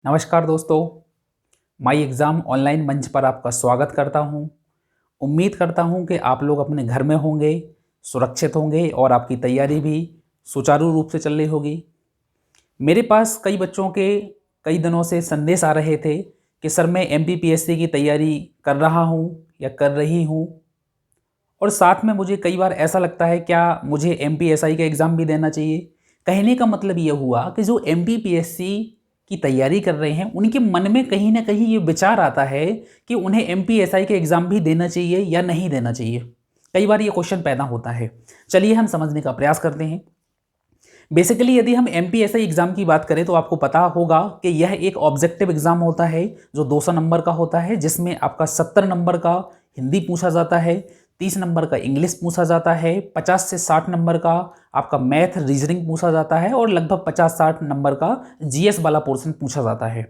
नमस्कार दोस्तों। My exam online मंच पर आपका स्वागत करता हूं। उम्मीद करता हूं कि आप लोग अपने घर में होंगे, सुरक्षित होंगे और आपकी तैयारी भी सुचारू रूप से चल रही होगी। मेरे पास कई बच्चों के कई दिनों से संदेश आ रहे थे कि सर मैं एमपीपीएससी की तैयारी कर रहा हूं या कर रही हूं, और साथ में मुझे कई बार ऐसा लगता है क्या मुझे एमपीएसआई का एग्ज़ाम भी देना चाहिए। कहने का मतलब ये हुआ कि जो एमपीपीएससी की तैयारी कर रहे हैं उनके मन में कहीं ना कहीं ये विचार आता है कि उन्हें एमपीएसआई का एग्ज़ाम भी देना चाहिए या नहीं देना चाहिए। कई बार ये क्वेश्चन पैदा होता है। चलिए हम समझने का प्रयास करते हैं। बेसिकली यदि हम एमपीएसआई एग्ज़ाम की बात करें तो आपको पता होगा कि यह एक ऑब्जेक्टिव एग्ज़ाम होता है जो 200 नंबर का होता है, जिसमें आपका 70 नंबर का हिंदी पूछा जाता है, 30 नंबर का इंग्लिश पूछा जाता है, 50 से 60 नंबर का आपका मैथ रीजनिंग पूछा जाता है और लगभग 50-60 नंबर का जीएस वाला पोर्शन पूछा जाता है।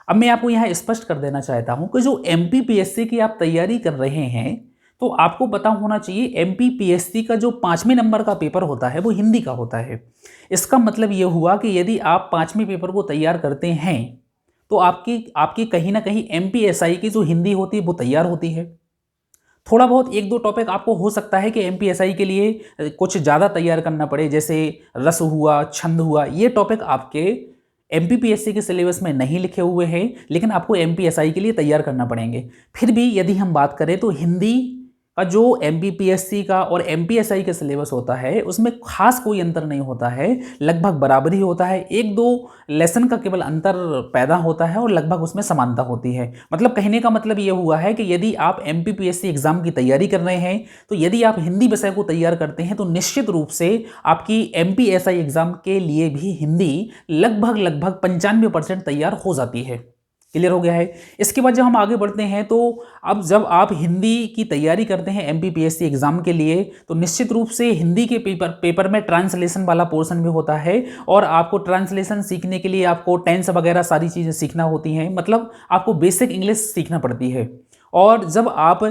अब मैं आपको यहाँ स्पष्ट कर देना चाहता हूँ कि जो एमपीपीएससी की आप तैयारी कर रहे हैं तो आपको पता होना चाहिए एमपीपीएससी का जो 5वें नंबर का पेपर होता है वो हिंदी का होता है। इसका मतलब ये हुआ कि यदि आप 5वें पेपर को तैयार करते हैं तो आपकी आपकी कहीं ना कहीं एमपीएसआई की जो हिंदी होती है वो तैयार होती है। थोड़ा बहुत एक दो टॉपिक आपको हो सकता है कि एमपीएसआई के लिए कुछ ज़्यादा तैयार करना पड़े, जैसे रस हुआ, छंद हुआ। ये टॉपिक आपके एमपीपीएससी के सिलेबस में नहीं लिखे हुए हैं, लेकिन आपको एमपीएसआई के लिए तैयार करना पड़ेंगे। फिर भी यदि हम बात करें तो हिंदी का जो एमपीपीएससी का और एमपीएसआई का सिलेबस होता है उसमें खास कोई अंतर नहीं होता है, लगभग बराबर ही होता है। एक दो लेसन का केवल अंतर पैदा होता है और लगभग उसमें समानता होती है। मतलब कहने का मतलब ये हुआ है कि यदि आप एमपीपीएससी एग्जाम की तैयारी कर रहे हैं तो यदि आप हिंदी विषय को तैयार करते हैं तो निश्चित रूप से आपकी एमपीएसआई एग्जाम के लिए भी हिंदी लगभग लगभग 95% तैयार हो जाती है। क्लियर हो गया है। इसके बाद जब हम आगे बढ़ते हैं तो अब जब आप हिंदी की तैयारी करते हैं एमपीपीएससी एग्जाम के लिए तो निश्चित रूप से हिंदी के पेपर में ट्रांसलेशन वाला पोर्शन भी होता है, और आपको ट्रांसलेशन सीखने के लिए आपको टेंस वगैरह सारी चीज़ें सीखना होती हैं। मतलब आपको बेसिक इंग्लिश सीखना पड़ती है। और जब आप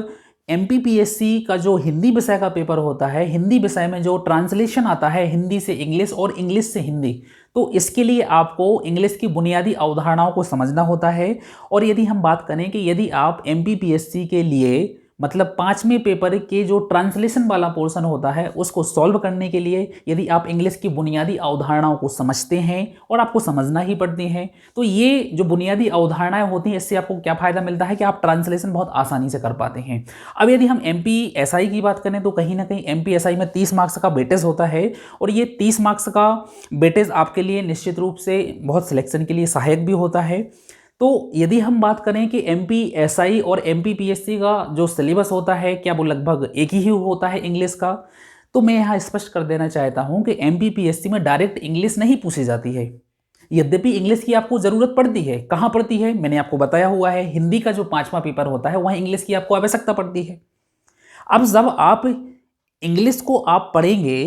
एमपीपीएससी का जो हिंदी विषय का पेपर होता है, हिंदी विषय में जो ट्रांसलेशन आता है हिंदी से इंग्लिश और इंग्लिश से हिंदी, तो इसके लिए आपको इंग्लिश की बुनियादी अवधारणाओं को समझना होता है। और यदि हम बात करें कि यदि आप एमपीपीएससी के लिए मतलब 5वें पेपर के जो ट्रांसलेशन वाला पोर्शन होता है उसको सॉल्व करने के लिए यदि आप इंग्लिश की बुनियादी अवधारणाओं को समझते हैं, और आपको समझना ही पड़ती हैं, तो ये जो बुनियादी अवधारणाएं होती हैं इससे आपको क्या फ़ायदा मिलता है कि आप ट्रांसलेशन बहुत आसानी से कर पाते हैं। अब यदि हम एमपीएसआई की बात करें तो कहीं ना कहीं एमपीएसआई में 30 मार्क्स का वेटेज होता है, और ये 30 मार्क्स का वेटेज आपके लिए निश्चित रूप से बहुत सिलेक्शन के लिए सहायक भी होता है। तो यदि हम बात करें कि एमपीएसआई और एमपीपीएससी का जो सिलेबस होता है क्या वो लगभग एक ही होता है इंग्लिश का, तो मैं यहाँ स्पष्ट कर देना चाहता हूँ कि एमपीपीएससी में डायरेक्ट इंग्लिश नहीं पूछी जाती है। यद्यपि इंग्लिश की आपको ज़रूरत पड़ती है। कहाँ पड़ती है मैंने आपको बताया हुआ है, हिंदी का जो 5वां पेपर होता है वहाँ इंग्लिश की आपको आवश्यकता पड़ती है। अब जब आप इंग्लिश को आप पढ़ेंगे,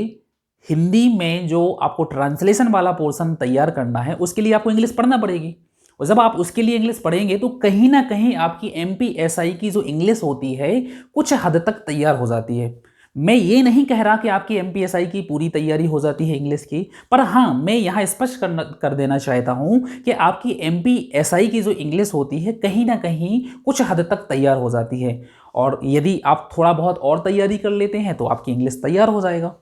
हिंदी में जो आपको ट्रांसलेशन वाला पोर्शन तैयार करना है उसके लिए आपको इंग्लिश पढ़ना पड़ेगी, और जब आप उसके लिए इंग्लिश पढ़ेंगे तो कहीं ना कहीं आपकी एमपीएसआई की जो इंग्लिश होती है कुछ हद तक तैयार हो जाती है। मैं ये नहीं कह रहा कि आपकी एमपीएसआई की पूरी तैयारी हो जाती है इंग्लिश की, पर हाँ मैं यहाँ स्पष्ट कर देना चाहता हूँ कि आपकी एमपीएसआई की जो इंग्लिश होती है कहीं ना कहीं कुछ हद तक तैयार हो जाती है। और यदि आप थोड़ा बहुत और तैयारी कर लेते हैं तो आपकी इंग्लिश तैयार हो जाएगा,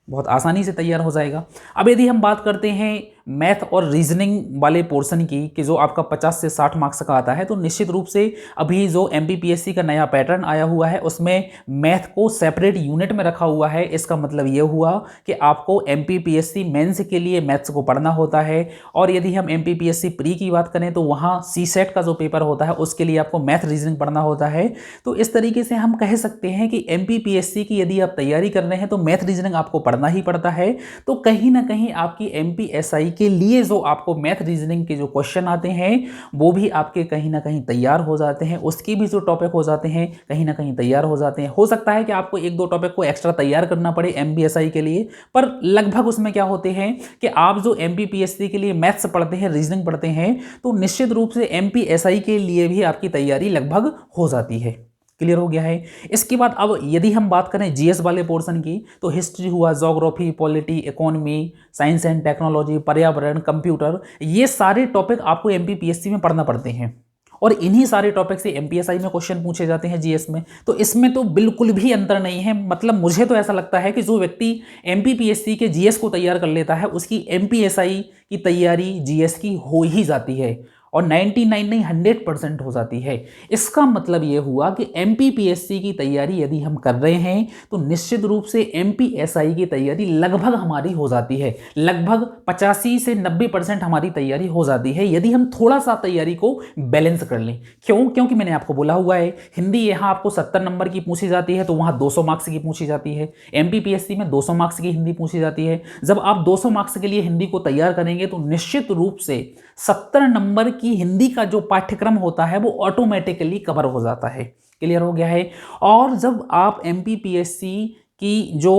बहुत आसानी से तैयार हो जाएगा। अब यदि हम बात करते हैं मैथ और रीजनिंग वाले पोर्शन की कि जो आपका 50 से 60 मार्क्स का आता है, तो निश्चित रूप से अभी जो एमपीपीएससी का नया पैटर्न आया हुआ है उसमें मैथ को सेपरेट यूनिट में रखा हुआ है। इसका मतलब ये हुआ कि आपको एमपीपीएससी मेंस के लिए मैथ्स को पढ़ना होता है, और यदि हम एमपीपीएससी प्री की बात करें तो वहाँ सीसेट का जो पेपर होता है उसके लिए आपको मैथ रीजनिंग पढ़ना होता है। तो इस तरीके से हम कह सकते हैं कि एमपीपीएससी की यदि आप तैयारी कर रहे हैं तो मैथ रीजनिंग आपको पढ़ना ही पड़ता है। तो कहीं ना कहीं आपकी एमपीएसआई के लिए जो आपको मैथ रीजनिंग के जो क्वेश्चन आते हैं वो भी आपके कहीं ना कहीं तैयार हो जाते हैं, उसके भी जो टॉपिक हो जाते हैं कहीं ना कहीं तैयार हो जाते हैं। हो सकता है कि आपको एक दो टॉपिक को एक्स्ट्रा तैयार करना पड़े एमपीएसआई के लिए, पर लगभग उसमें क्या होते हैं कि आप जो एमपीपीएससी के लिए मैथ्स पढ़ते हैं, रीजनिंग पढ़ते हैं, तो निश्चित रूप से एमपीएसआई के लिए भी आपकी तैयारी लगभग हो जाती है। क्लियर हो गया है। इसके बाद अब यदि हम बात करें जीएस वाले पोर्शन की, तो हिस्ट्री हुआ, geography, polity, economy, science and technology, पर्यावरण, कंप्यूटर, ये सारे टॉपिक आपको एमपीपीएससी में पढ़ना पड़ते हैं और इन्हीं सारे टॉपिक से एमपीएसआई में क्वेश्चन पूछे जाते हैं जीएस में। तो इसमें तो बिल्कुल भी अंतर नहीं है। मतलब मुझे तो ऐसा लगता है कि जो व्यक्ति एमपीपीएससी के जीएस को तैयार कर लेता है उसकी एमपीएसआई की तैयारी जीएस की हो ही जाती है और 99 नहीं 100% हो जाती है। इसका मतलब ये हुआ कि एमपीपीएससी की तैयारी यदि हम कर रहे हैं तो निश्चित रूप से एमपीएसआई की तैयारी लगभग हमारी हो जाती है, लगभग 85 से 90% हमारी तैयारी हो जाती है यदि हम थोड़ा सा तैयारी को बैलेंस कर लें। क्यों? क्योंकि मैंने आपको बोला हुआ है हिंदी यहाँ आपको 70 नंबर की पूछी जाती है तो वहाँ 200 मार्क्स की पूछी जाती है। एमपीपीएससी में 200 मार्क्स की हिंदी पूछी जाती है। जब आप 200 मार्क्स के लिए हिंदी को तैयार करेंगे तो निश्चित रूप से 70 नंबर की हिंदी का जो पाठ्यक्रम होता है वो ऑटोमेटिकली कवर हो जाता है। क्लियर हो गया है। और जब आप एमपीपीएससी की जो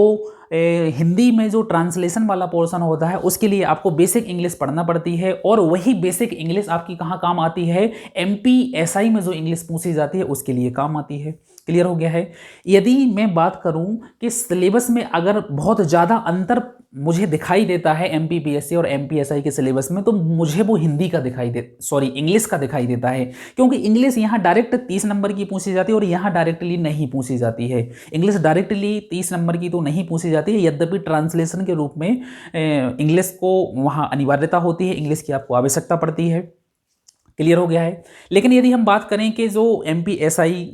हिंदी में जो ट्रांसलेशन वाला पोर्शन होता है उसके लिए आपको बेसिक इंग्लिश पढ़ना पड़ती है और वही बेसिक इंग्लिश आपकी कहाँ काम आती है, एमपीएसआई में जो इंग्लिश पूछी जाती है उसके लिए काम आती है। क्लियर हो गया है। यदि मैं बात करूं कि सिलेबस में अगर बहुत ज़्यादा अंतर मुझे दिखाई देता है एमपीपीएससी और एमपीएसआई के सिलेबस में, तो मुझे वो हिंदी का इंग्लिश का दिखाई देता है, क्योंकि इंग्लिश यहाँ डायरेक्ट 30 नंबर की पूछी जाती है और यहाँ डायरेक्टली नहीं पूछी जाती है। इंग्लिश डायरेक्टली 30 नंबर की तो नहीं पूछी जाती है, यद्यपि ट्रांसलेशन के रूप में इंग्लिश को वहाँ अनिवार्यता होती है, इंग्लिश की आपको आवश्यकता पड़ती है। क्लियर हो गया है। लेकिन यदि हम बात करें कि जो एमपीएसआई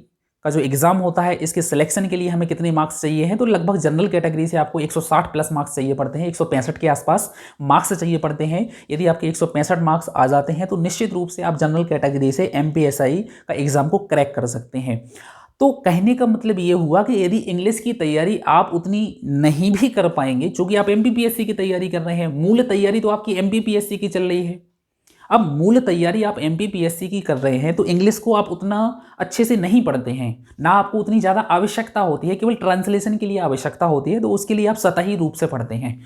का जो एग्जाम होता है इसके सिलेक्शन के लिए हमें कितने मार्क्स चाहिए हैं, तो लगभग जनरल कैटेगरी से आपको 160 प्लस मार्क्स चाहिए पड़ते हैं, 165 के आसपास मार्क्स चाहिए पड़ते हैं। यदि आपके 165 मार्क्स आ जाते हैं तो निश्चित रूप से आप जनरल कैटेगरी से एमपीएसआई का एग्जाम को क्रैक कर सकते हैं। तो कहने का मतलब ये हुआ कि यदि इंग्लिश की तैयारी आप उतनी नहीं भी कर पाएंगे, चूंकि आप एमपीपीएससी की तैयारी कर रहे हैं, मूल तैयारी तो आपकी एमपीपीएससी की चल रही है। अब मूल तैयारी आप एमपीपीएससी की कर रहे हैं तो इंग्लिश को आप उतना अच्छे से नहीं पढ़ते हैं, ना आपको उतनी ज़्यादा आवश्यकता होती है, केवल ट्रांसलेशन के लिए आवश्यकता होती है, तो उसके लिए आप सतही रूप से पढ़ते हैं।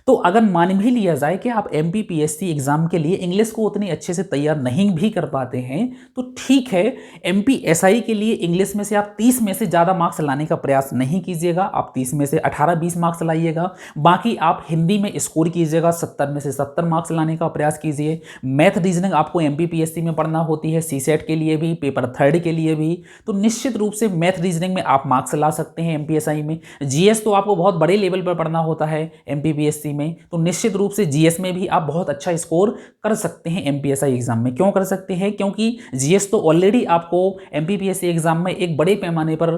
तो अगर मान भी लिया जाए कि आप एमपीपीएससी एग्जाम के लिए इंग्लिश को उतनी अच्छे से तैयार नहीं भी कर पाते हैं तो ठीक है, एमपीएसआई के लिए इंग्लिश में से आप 30 में से ज़्यादा मार्क्स लाने का प्रयास नहीं कीजिएगा, आप 30 में से 18-20 मार्क्स लाइएगा। बाकी आप हिंदी में स्कोर कीजिएगा, 70 में से 70 मार्क्स लाने का प्रयास कीजिए। मैथ रीजनिंग आपको एमपीपीएससी में पढ़ना होती है, सीसेट के लिए भी, पेपर 3 के लिए भी, तो निश्चित रूप से मैथ रीजनिंग में आप मार्क्स ला सकते हैं एमपीएसआई में। जीएस तो आपको बहुत बड़े लेवल पर पढ़ना होता है एमपीपीएससी में, तो निश्चित रूप से जीएस में भी आप बहुत अच्छा स्कोर कर सकते हैं एमपीएसआई एग्जाम में। क्यों कर सकते हैं? क्योंकि जीएस तो ऑलरेडी आपको एमपीपीएससी एग्जाम में एक बड़े पैमाने पर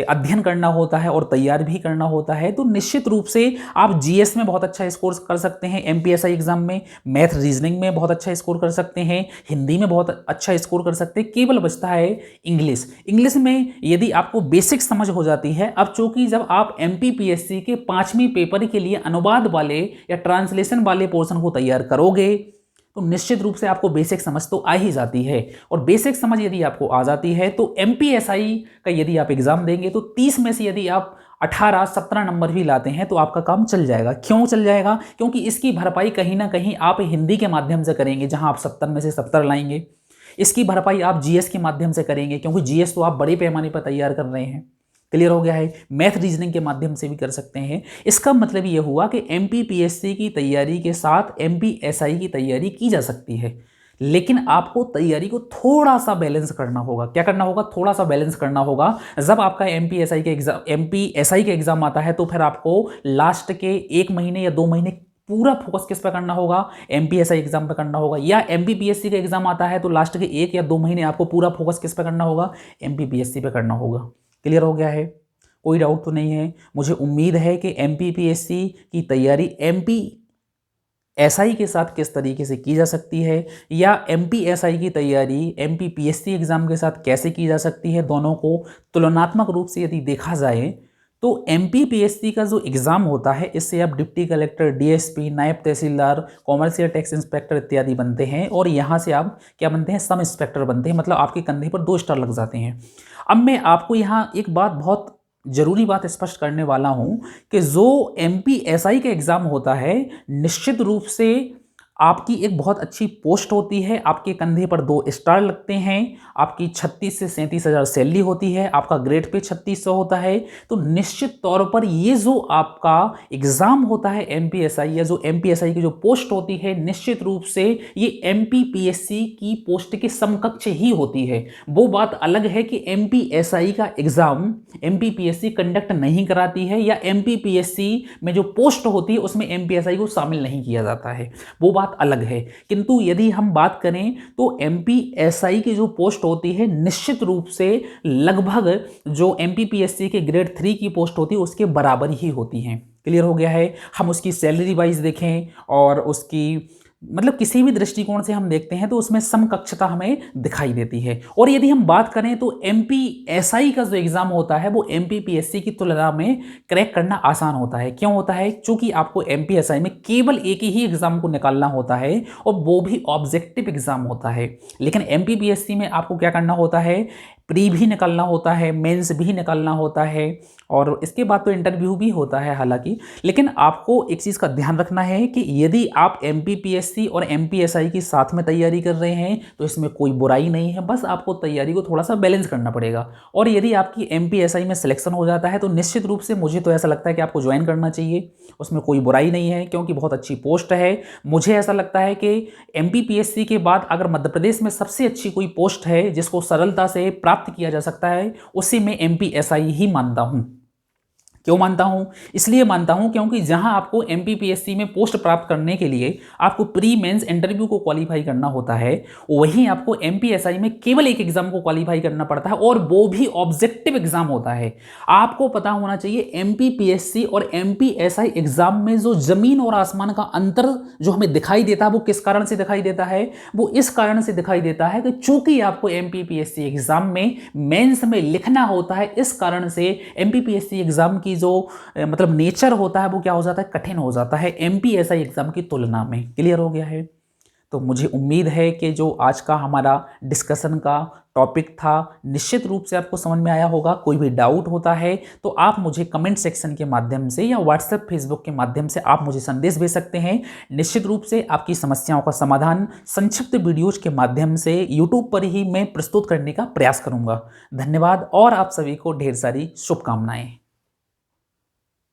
अध्ययन करना होता है और तैयार भी करना होता है, तो निश्चित रूप से आप जीएस में बहुत अच्छा स्कोर कर सकते हैं एमपीएसआई एग्जाम में, मैथ रीजनिंग में बहुत अच्छा स्कोर कर सकते हैं, हिंदी में बहुत अच्छा स्कोर कर सकते हैं। केवल बचता है इंग्लिश। इंग्लिश में यदि आपको बेसिक समझ हो जाती है, अब चूंकि जब आप एमपीपीएससी के 5वीं पेपर के लिए अनुवाद वाले या ट्रांसलेशन वाले पोर्शन को तैयार करोगे तो निश्चित रूप से आपको बेसिक समझ तो आ ही जाती है, और बेसिक समझ यदि आपको आ जाती है तो एमपीएसआई का यदि आप एग्जाम देंगे तो 30 में से यदि आप 18-17 नंबर भी लाते हैं तो आपका काम चल जाएगा। क्यों चल जाएगा? क्योंकि इसकी भरपाई कहीं ना कहीं आप हिंदी के माध्यम से करेंगे, जहां आप 70 में से 70 लाएंगे। इसकी भरपाई आप जीएस के माध्यम से करेंगे, क्योंकि जीएस तो आप बड़े पैमाने पर तैयार कर रहे हैं। क्लियर हो गया है। मैथ रीजनिंग के माध्यम से भी कर सकते हैं। इसका मतलब ये हुआ कि एमपीपीएससी की तैयारी के साथ एमपीएसआई की तैयारी की जा सकती है, लेकिन आपको तैयारी को थोड़ा सा बैलेंस करना होगा। क्या करना होगा? थोड़ा सा बैलेंस करना होगा। जब आपका एमपीएसआई के एग्जाम आता है तो फिर आपको लास्ट के 1 महीने या 2 महीने पूरा फोकस किस पर करना होगा? एमपीएसआई एग्जाम पर करना होगा। या एमपीपीएससी का एग्जाम आता है तो लास्ट के 1 या 2 महीने आपको पूरा फोकस किस पर करना होगा? एमपीपीएससी पे करना होगा। क्लियर हो गया है? कोई डाउट तो नहीं है? मुझे उम्मीद है कि एमपीपीएससी की तैयारी एमपीएसआई के साथ किस तरीके से की जा सकती है, या एमपीएसआई की तैयारी एमपीपीएससी एग्जाम के साथ कैसे की जा सकती है, दोनों को तुलनात्मक रूप से यदि देखा जाए तो एमपीपीएससी का जो एग्ज़ाम होता है इससे आप डिप्टी कलेक्टर, डीएसपी, नायब तहसीलदार, कॉमर्शियल टैक्स इंस्पेक्टर इत्यादि बनते हैं, और यहाँ से आप क्या बनते हैं? सब इंस्पेक्टर बनते हैं। मतलब आपके कंधे पर 2 स्टार लग जाते हैं। अब मैं आपको यहाँ एक बात, बहुत जरूरी बात स्पष्ट करने वाला हूँ कि जो एमपीएसआई का एग्ज़ाम होता है निश्चित रूप से आपकी एक बहुत अच्छी पोस्ट होती है, आपके कंधे पर 2 स्टार लगते हैं, आपकी 36 से 37,000 सैलरी होती है, आपका ग्रेड पे 3600 होता है, तो निश्चित तौर पर ये जो आपका एग्जाम होता है एमपीएसआई या जो एमपीएसआई की जो पोस्ट होती है, निश्चित रूप से ये एमपीपीएससी की पोस्ट के समकक्ष ही होती है। वो बात अलग है कि एमपीएसआई का एग्जाम एमपीपीएससी कंडक्ट नहीं कराती है या एमपीपीएससी में जो पोस्ट होती है उसमें एमपीएसआई को शामिल नहीं किया जाता है, वो बात अलग है। किंतु यदि हम बात करें तो एमपीएसआई की जो पोस्ट होती है निश्चित रूप से लगभग जो एमपीपीएससी के ग्रेड 3 की पोस्ट होती है उसके बराबर ही होती हैं। क्लियर हो गया है। हम उसकी सैलरी वाइज देखें और उसकी मतलब किसी भी दृष्टिकोण से हम देखते हैं तो उसमें समकक्षता हमें दिखाई देती है। और यदि हम बात करें तो एमपीएसआई का जो एग्जाम होता है वो एमपीपीएससी की तुलना में क्रैक करना आसान होता है। क्यों होता है? क्योंकि आपको एमपीएसआई में केवल एक ही एग्जाम को निकालना होता है और वो भी ऑब्जेक्टिव एग्जाम होता है। लेकिन एमपीपीएससी में आपको क्या करना होता है? प्री भी निकालना होता है, मेंस भी निकालना होता है और इसके बाद तो इंटरव्यू भी होता है हालांकि। लेकिन आपको एक चीज़ का ध्यान रखना है कि यदि आप एमपीपीएससी और एमपीएसआई की साथ में तैयारी कर रहे हैं तो इसमें कोई बुराई नहीं है, बस आपको तैयारी को थोड़ा सा बैलेंस करना पड़ेगा। और यदि आपकी एमपीएसआई में सिलेक्शन हो जाता है तो निश्चित रूप से मुझे तो ऐसा लगता है कि आपको ज्वाइन करना चाहिए, उसमें कोई बुराई नहीं है क्योंकि बहुत अच्छी पोस्ट है। मुझे ऐसा लगता है कि एमपीपीएससी के बाद अगर मध्य प्रदेश में सबसे अच्छी कोई पोस्ट है जिसको सरलता से प्राप्त किया जा सकता है उसी में एमपीएसआई ही मानता हूं। क्यों मानता हूं? इसलिए मानता हूं क्योंकि जहां आपको एमपीपीएससी में पोस्ट प्राप्त करने के लिए आपको प्री मेंस इंटरव्यू को क्वालिफाई करना होता है, वहीं आपको एमपीएसआई में केवल एक एग्जाम को क्वालिफाई करना पड़ता है और वो भी ऑब्जेक्टिव एग्जाम होता है। आपको पता होना चाहिए एमपीपीएससी और एमपीएसआई एग्जाम में जो जमीन और आसमान का अंतर जो हमें दिखाई देता है वो किस कारण से दिखाई देता है? वो इस कारण से दिखाई देता है कि चूंकि आपको एमपीपीएससी एग्जाम में मेंस में लिखना होता है, इस कारण से एमपीपीएससी एग्जाम की जो मतलब नेचर होता है वो क्या हो जाता है? कठिन हो जाता है एमपीएसआई एग्जाम की तुलना में। क्लियर हो गया है? तो मुझे उम्मीद है कि जो आज का हमारा डिस्कशन का टॉपिक था निश्चित रूप से आपको समझ में आया होगा। कोई भी डाउट होता है तो आप मुझे कमेंट सेक्शन के माध्यम से या व्हाट्सएप फेसबुक के माध्यम से आप मुझे संदेश भेज सकते हैं। निश्चित रूप से आपकी समस्याओं का समाधान संक्षिप्त वीडियोज के माध्यम से यूट्यूब पर ही मैं प्रस्तुत करने का प्रयास करूंगा। धन्यवाद और आप सभी को ढेर सारी शुभकामनाएं।